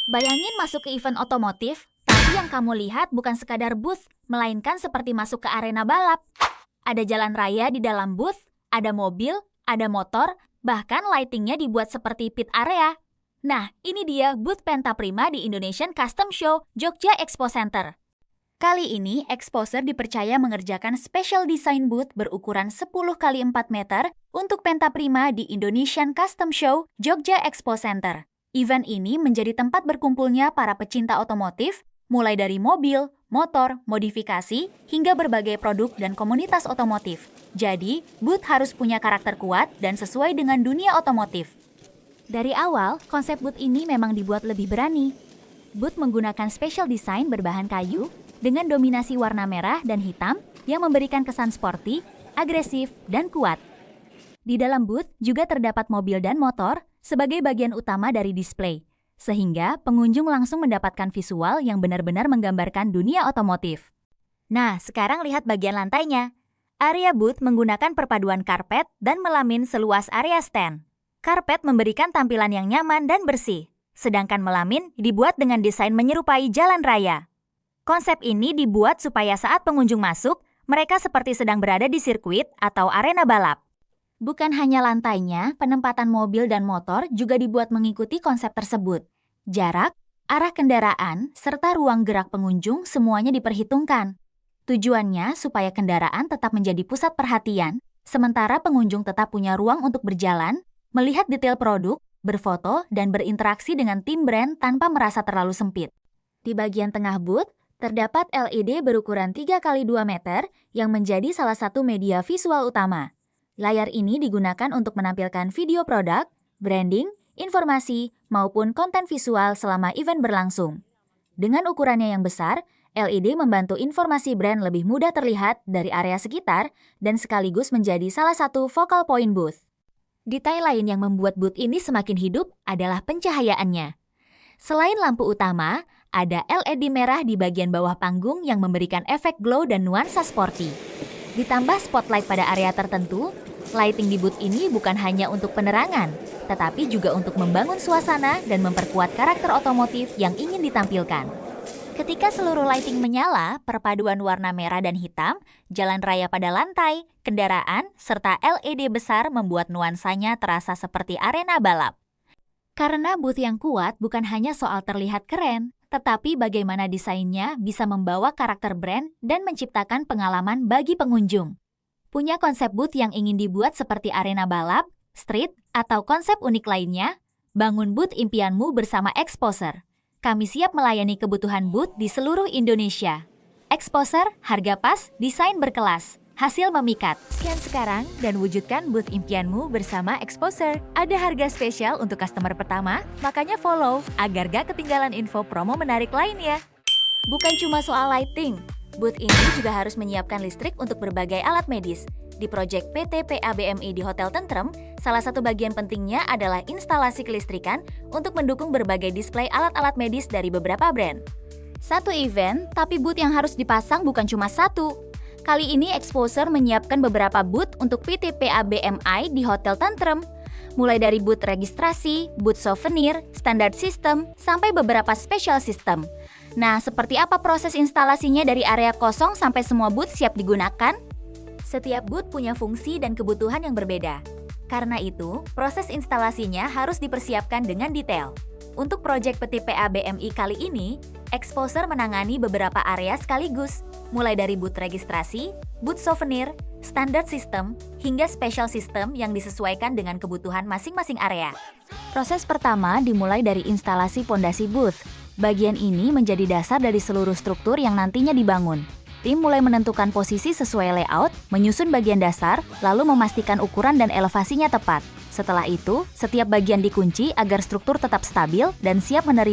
Bayangin masuk ke event otomotif, tapi yang kamu lihat bukan sekadar booth, melainkan seperti masuk ke arena balap. Ada jalan raya di dalam booth, ada mobil, ada motor, bahkan lightingnya dibuat seperti pit area. Nah, ini dia booth Pentaprima di Indonesian Custom Show Jogja Expo Center. Kali ini, Exposer dipercaya mengerjakan special design booth berukuran 10 kali 4 meter untuk Pentaprima di Indonesian Custom Show Jogja Expo Center. Event ini menjadi tempat berkumpulnya para pecinta otomotif, mulai dari mobil, motor, modifikasi, hingga berbagai produk dan komunitas otomotif. Jadi, booth harus punya karakter kuat dan sesuai dengan dunia otomotif. Dari awal, konsep booth ini memang dibuat lebih berani. Booth menggunakan special design berbahan kayu dengan dominasi warna merah dan hitam yang memberikan kesan sporty, agresif, dan kuat. Di dalam booth juga terdapat mobil dan motor sebagai bagian utama dari display, sehingga pengunjung langsung mendapatkan visual yang benar-benar menggambarkan dunia otomotif. Nah, sekarang lihat bagian lantainya. Area booth menggunakan perpaduan karpet dan melamin seluas area stand. Karpet memberikan tampilan yang nyaman dan bersih, sedangkan melamin dibuat dengan desain menyerupai jalan raya. Konsep ini dibuat supaya saat pengunjung masuk, mereka seperti sedang berada di sirkuit atau arena balap. Bukan hanya lantainya, penempatan mobil dan motor juga dibuat mengikuti konsep tersebut. Jarak, arah kendaraan, serta ruang gerak pengunjung semuanya diperhitungkan. Tujuannya supaya kendaraan tetap menjadi pusat perhatian, sementara pengunjung tetap punya ruang untuk berjalan, melihat detail produk, berfoto, dan berinteraksi dengan tim brand tanpa merasa terlalu sempit. Di bagian tengah booth, terdapat LED berukuran 3 x 2 meter yang menjadi salah satu media visual utama. Layar ini digunakan untuk menampilkan video produk, branding, informasi, maupun konten visual selama event berlangsung. Dengan ukurannya yang besar, LED membantu informasi brand lebih mudah terlihat dari area sekitar dan sekaligus menjadi salah satu focal point booth. Detail lain yang membuat booth ini semakin hidup adalah pencahayaannya. Selain lampu utama, ada LED merah di bagian bawah panggung yang memberikan efek glow dan nuansa sporty. Ditambah spotlight pada area tertentu, lighting di booth ini bukan hanya untuk penerangan, tetapi juga untuk membangun suasana dan memperkuat karakter otomotif yang ingin ditampilkan. Ketika seluruh lighting menyala, perpaduan warna merah dan hitam, jalan raya pada lantai, kendaraan, serta LED besar membuat nuansanya terasa seperti arena balap. Karena booth yang kuat bukan hanya soal terlihat keren, tetapi bagaimana desainnya bisa membawa karakter brand dan menciptakan pengalaman bagi pengunjung. Punya konsep booth yang ingin dibuat seperti arena balap, street, atau konsep unik lainnya? Bangun booth impianmu bersama Exposer. Kami siap melayani kebutuhan booth di seluruh Indonesia. Exposer, harga pas, desain berkelas, hasil memikat. Scan sekarang dan wujudkan booth impianmu bersama Exposer. Ada harga spesial untuk customer pertama, makanya follow agar gak ketinggalan info promo menarik lainnya. Bukan cuma soal lighting, booth ini juga harus menyiapkan listrik untuk berbagai alat medis. Di proyek PT PABMI di Hotel Tentrem, salah satu bagian pentingnya adalah instalasi kelistrikan untuk mendukung berbagai display alat-alat medis dari beberapa brand. Satu event, tapi booth yang harus dipasang bukan cuma satu. Kali ini Exposer menyiapkan beberapa booth untuk PT PABMI di Hotel Tentrem. Mulai dari booth registrasi, booth souvenir, standard system, sampai beberapa special system. Nah, seperti apa proses instalasinya dari area kosong sampai semua booth siap digunakan? Setiap booth punya fungsi dan kebutuhan yang berbeda. Karena itu, proses instalasinya harus dipersiapkan dengan detail. Untuk proyek PT PABMI kali ini, Exposer menangani beberapa area sekaligus, mulai dari booth registrasi, booth souvenir, standard system, hingga special system yang disesuaikan dengan kebutuhan masing-masing area. Proses pertama dimulai dari instalasi pondasi booth. Bagian ini menjadi dasar dari seluruh struktur yang nantinya dibangun. Tim mulai menentukan posisi sesuai layout, menyusun bagian dasar, lalu memastikan ukuran dan elevasinya tepat. Setelah itu, setiap bagian dikunci agar struktur tetap stabil dan siap menerima